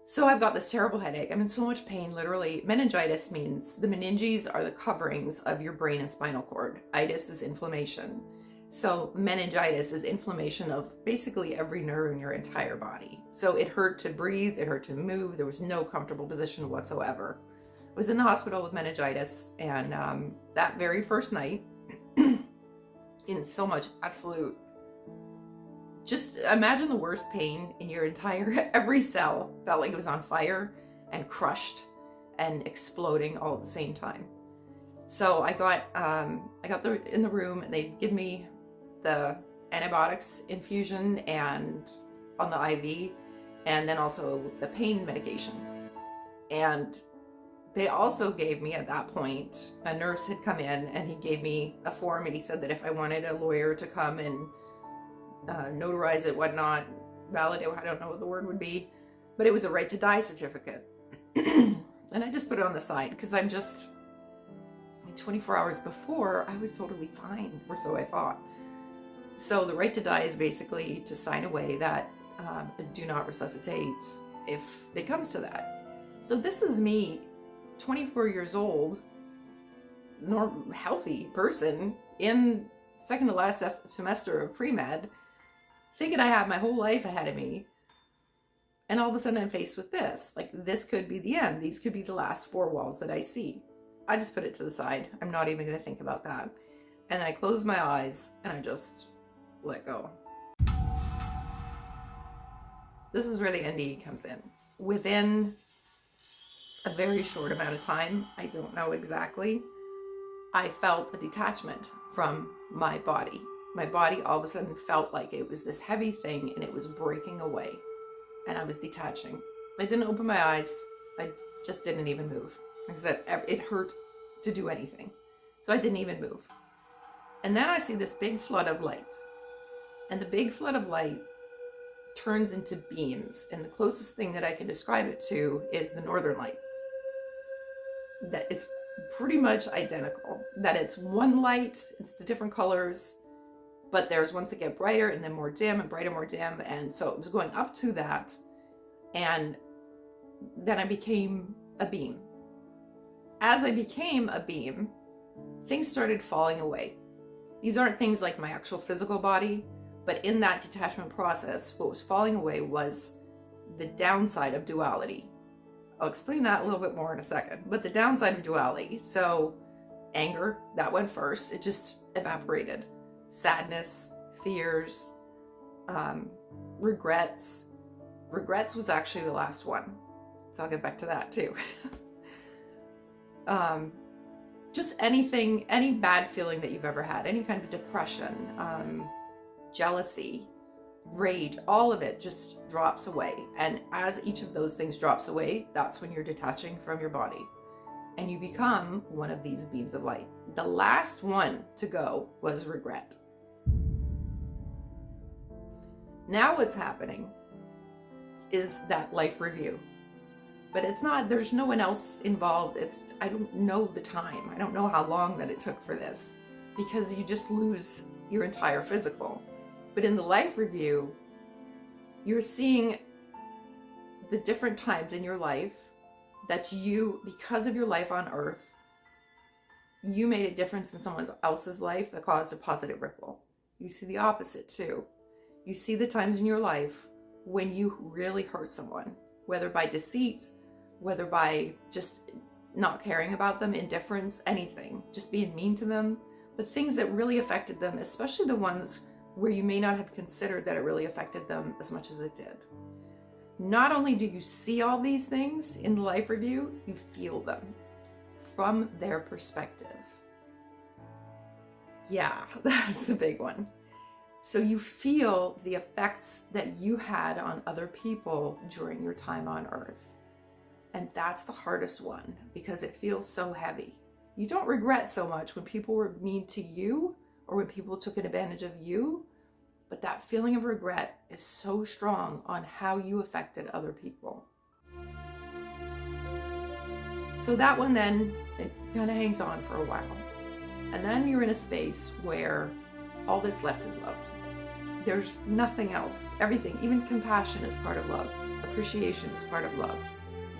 So I've got this terrible headache. I'm in so much pain, literally. Meningitis means the meninges are the coverings of your brain and spinal cord. Itis is inflammation. So meningitis is inflammation of basically every nerve in your entire body. So it hurt to breathe, it hurt to move. There was no comfortable position whatsoever. I was in the hospital with meningitis, and that very first night, in so much absolute, just imagine the worst pain in your entire, every cell felt like it was on fire and crushed and exploding all at the same time. So I got in the room, and they give me the antibiotics infusion and on the IV, and then also the pain medication. And they also gave me, at that point, a nurse had come in and he gave me a form, and he said that if I wanted a lawyer to come and notarize it, whatnot, validate, I don't know what the word would be, but it was a right to die certificate. And I just put it on the side because I'm just, 24 hours before, I was totally fine, or so I thought. So the right to die is basically to sign away that do not resuscitate if it comes to that. So this is me, 24 years old, healthy person in second to last semester of pre-med, thinking I have my whole life ahead of me, and all of a sudden I'm faced with this. Like, this could be the end. These could be the last four walls that I see. I just put it to the side. I'm not even going to think about that. And I close my eyes and I just let go. This is where the NDE comes in. Within a very short amount of time, I don't know exactly, I felt a detachment from my body. My body all of a sudden felt like it was this heavy thing, and it was breaking away, and I was detaching. I didn't open my eyes. I just didn't even move. Like I said, it hurt to do anything. So I didn't even move. And then I see this big flood of light, and the big flood of light turns into beams. And the closest thing that I can describe it to is the Northern Lights. That it's pretty much identical. That it's one light, it's the different colors, but there's ones that get brighter and then more dim and brighter, more dim. And so it was going up to that. And then I became a beam. As I became a beam, things started falling away. These aren't things like my actual physical body, but in that detachment process, what was falling away was the downside of duality. I'll explain that a little bit more in a second, but the downside of duality. So anger, that went first. It just evaporated. Sadness, fears, regrets. Regrets was actually the last one. So I'll get back to that too. Just anything, any bad feeling that you've ever had, any kind of depression, jealousy, rage, all of it just drops away. And as each of those things drops away, that's when you're detaching from your body and you become one of these beams of light. The last one to go was regret. Now what's happening is that life review. But it's not, there's no one else involved. I don't know the time. I don't know how long that it took for this, because you just lose your entire physical. But in the life review, you're seeing the different times in your life that you, because of your life on earth, you made a difference in someone else's life that caused a positive ripple. You see the opposite too. You see the times in your life when you really hurt someone, whether by deceit, whether by just not caring about them, indifference, anything, just being mean to them, but things that really affected them, especially the ones where you may not have considered that it really affected them as much as it did. Not only do you see all these things in the life review, you feel them from their perspective. Yeah, that's a big one. So you feel the effects that you had on other people during your time on earth. And that's the hardest one because it feels so heavy. You don't regret so much when people were mean to you or when people took advantage of you, but that feeling of regret is so strong on how you affected other people. So that one then, it kind of hangs on for a while. And then you're in a space where all that's left is love. There's nothing else. Everything, even compassion is part of love. Appreciation is part of love.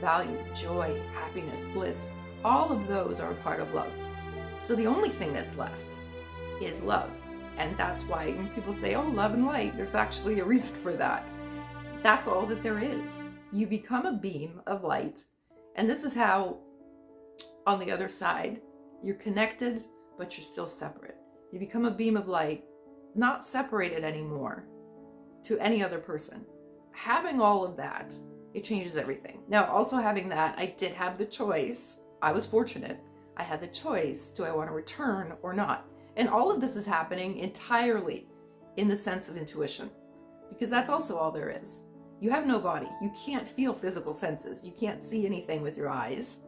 Value, joy, happiness, bliss, all of those are a part of love. So the only thing that's left is love. And that's why when people say, oh, love and light, there's actually a reason for that. That's all that there is. You become a beam of light. And this is how, on the other side, you're connected, but you're still separate. You become a beam of light, not separated anymore to any other person. Having all of that, it changes everything. Now, also having that, I did have the choice. I was fortunate. I had the choice. Do I want to return or not? And all of this is happening entirely in the sense of intuition, because that's also all there is. You have no body. You can't feel physical senses. You can't see anything with your eyes.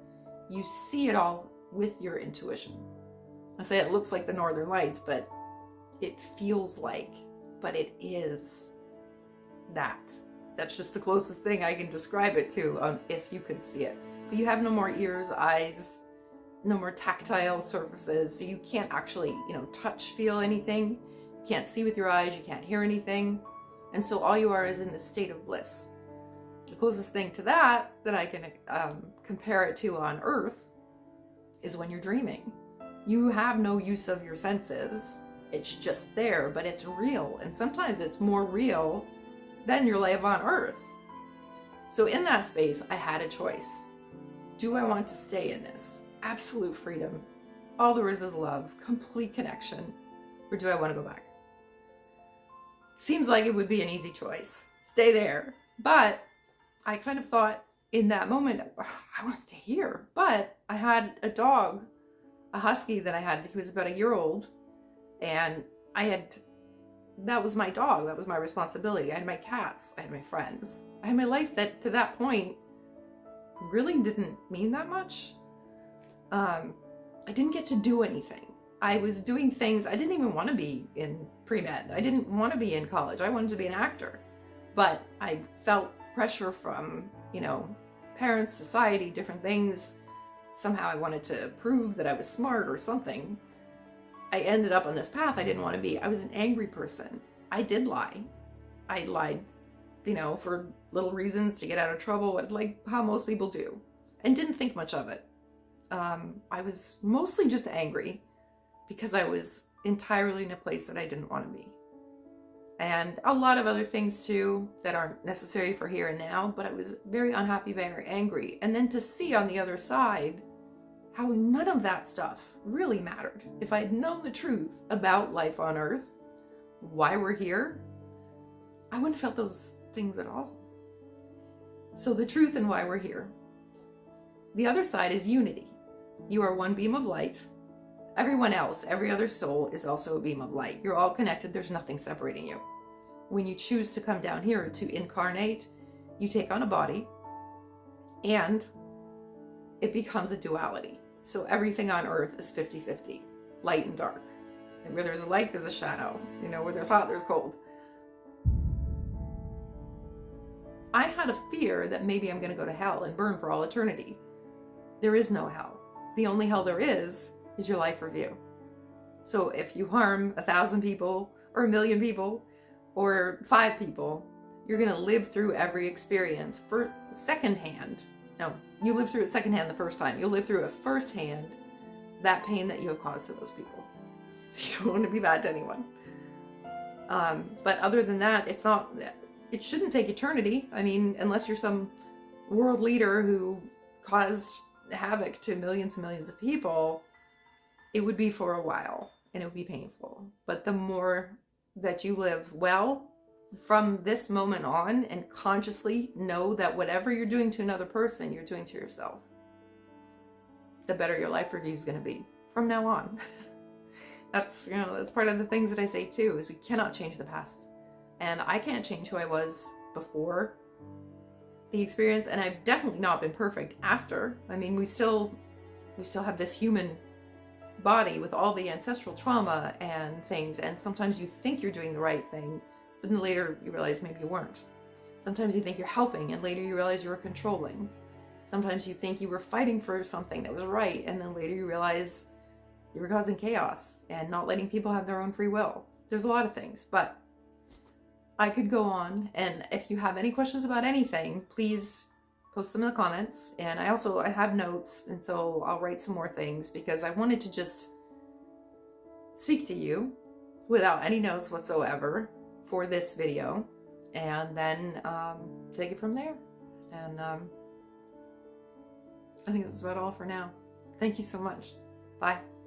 You see it all with your intuition. I say it looks like the Northern Lights, but it feels like, but it is that. That's just the closest thing I can describe it to, if you could see it. But you have no more ears, eyes, no more tactile surfaces, so you can't actually, touch, feel anything. You can't see with your eyes, you can't hear anything. And so all you are is in this state of bliss. The closest thing to that I can compare it to on Earth is when you're dreaming. You have no use of your senses. It's just there, but it's real. And sometimes it's more real than your life on Earth. So in that space, I had a choice. Do I want to stay in this? Absolute freedom. All there is love, complete connection. Or do I want to go back? Seems like it would be an easy choice. Stay there. But I kind of thought in that moment, I want to stay here. But I had a dog, a husky that I had. He was about a year old. And that was my dog. That was my responsibility. I had my cats. I had my friends. I had my life that to that point really didn't mean that much. I didn't get to do anything. I was doing things. I didn't even want to be in pre-med. I didn't want to be in college. I wanted to be an actor. But I felt pressure from, parents, society, different things. Somehow I wanted to prove that I was smart or something. I ended up on this path I didn't want to be. I was an angry person. I did lie. I lied, for little reasons to get out of trouble, like how most people do, and didn't think much of it. I was mostly just angry because I was entirely in a place that I didn't want to be. And a lot of other things too that aren't necessary for here and now, but I was very unhappy, very angry. And then to see on the other side how none of that stuff really mattered. If I had known the truth about life on Earth, why we're here, I wouldn't have felt those things at all. So the truth and why we're here. The other side is unity. You are one beam of light. Everyone else, every other soul is also a beam of light. You're all connected. There's nothing separating you. When you choose to come down here to incarnate, you take on a body and it becomes a duality. So everything on Earth is 50-50, light and dark. And where there's a light, there's a shadow. Where there's hot, there's cold. I had a fear that maybe I'm going to go to hell and burn for all eternity. There is no hell. The only hell there is your life review. So if you harm 1,000 people or 1,000,000 people or 5 people, you're going to live through every experience for secondhand. No, you live through it secondhand the first time. You'll live through it firsthand, that pain that you have caused to those people. So you don't want to be bad to anyone. But other than that, it shouldn't take eternity. Unless you're some world leader who caused havoc to millions and millions of people, it would be for a while and it would be painful. But the more that you live well from this moment on and consciously know that whatever you're doing to another person, you're doing to yourself, the better your life review is going to be from now on. That's part of the things that I say too, is we cannot change the past. And I can't change who I was before the experience, and I've definitely not been perfect after. We still have this human body with all the ancestral trauma and things, and sometimes you think you're doing the right thing, but then later you realize maybe you weren't. Sometimes you think you're helping, and later you realize you were controlling. Sometimes you think you were fighting for something that was right, and then later you realize you were causing chaos and not letting people have their own free will. There's a lot of things, but I could go on. And if you have any questions about anything, please post them in the comments. And I have notes, and so I'll write some more things because I wanted to just speak to you without any notes whatsoever for this video, and then take it from there. And I think that's about all for now. Thank you so much. Bye.